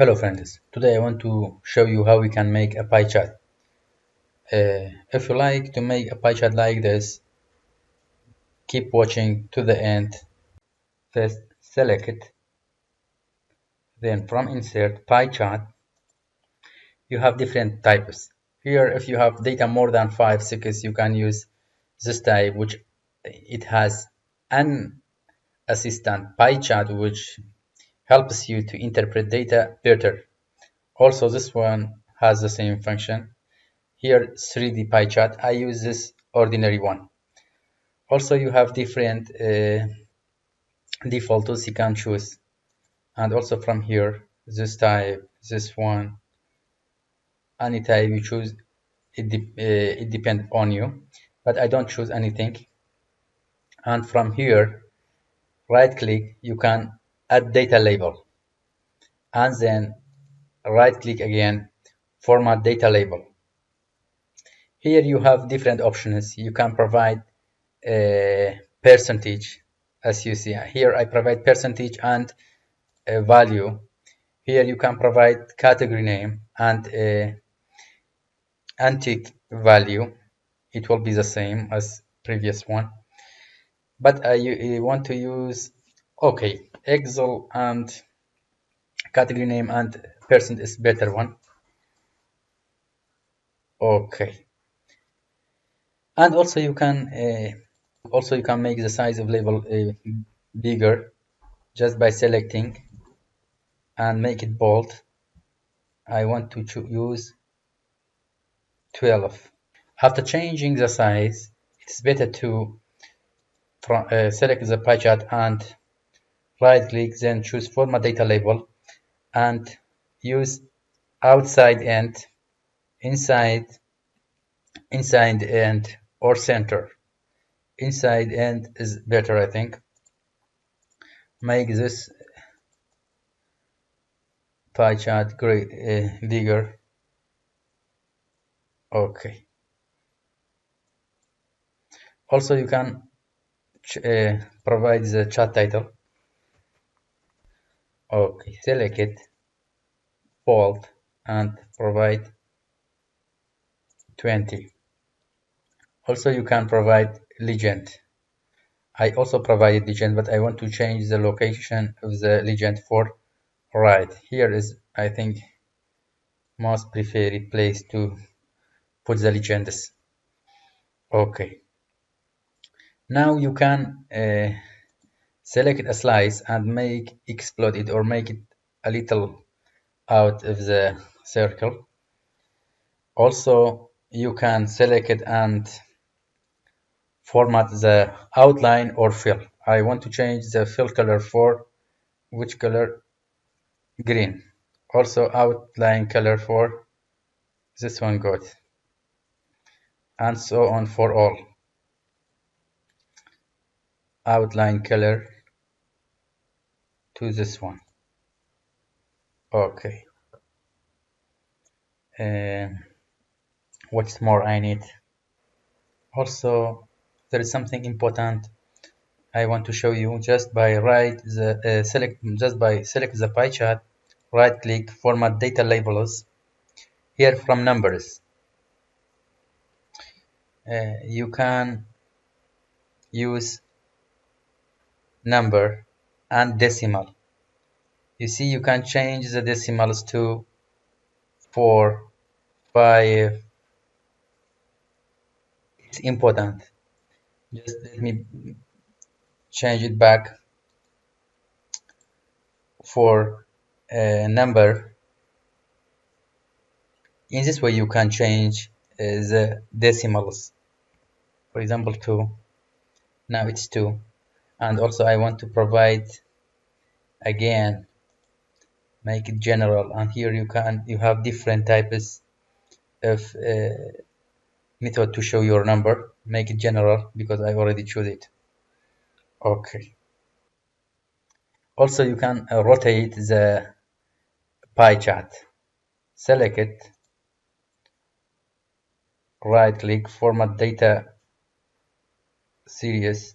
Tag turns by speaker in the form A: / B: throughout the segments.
A: Hello friends, today I want to show you how we can make a pie chart. If you like to make a pie chart like this, keep watching to the end. First select it, then from insert pie chart, you have different types. Here if you have data more than 5 6 you can use this type, which it has an assistant pie chart which helps you to interpret data better. Also this one has the same function. Here 3D pie chart, I use this ordinary one. Also you have different defaults you can choose, and also from here this type, this one, any type you choose, it depends on you, but I don't choose anything. And from here right click, you can add data label, and then right click again, format data label. Here you have different options. You can provide a percentage. As you see here, I provide percentage and a value. Here you can provide category name and a antique value. It will be the same as previous one, but I want to use Excel, and category name and percent is better one. Okay, and also you can make the size of label bigger just by selecting and make it bold. I want to use 12. After changing the size, it's better to select the pie chart and right click, then choose format data label and use outside and inside and or center. Inside and is better, I think. Make this pie chart bigger. Okay. Also you can provide the chart title. Okay, select it, bold, and provide 20. Also you can provide legend. I also provided legend, but I want to change the location of the legend for right. Here is, I think, most preferred place to put the legends. Okay. Now you can select a slice and make explode it or make it a little out of the circle. Also you can select it and format the outline or fill. I want to change the fill color for which color? Green. Also outline color for this one, good, and so on for all. Outline color to this one. Okay. What's more I need? Also there is something important I want to show you. Just by select the pie chart, right click, format data labels. Here from numbers, you can use number and decimal. You see you can change the decimals to 4, 5. It's important. Just let me change it back for a number. In this way you can change the decimals. For example 2, now it's 2. And also I want to provide again, make it general, and here you have different types of method to show your number. Make it general because I already chose it. Okay. Also you can rotate the pie chart. Select it, right click, format data series.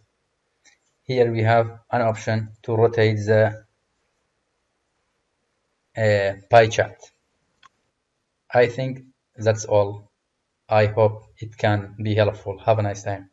A: Here we have an option to rotate the pie chart. I think that's all. I hope it can be helpful. Have a nice time.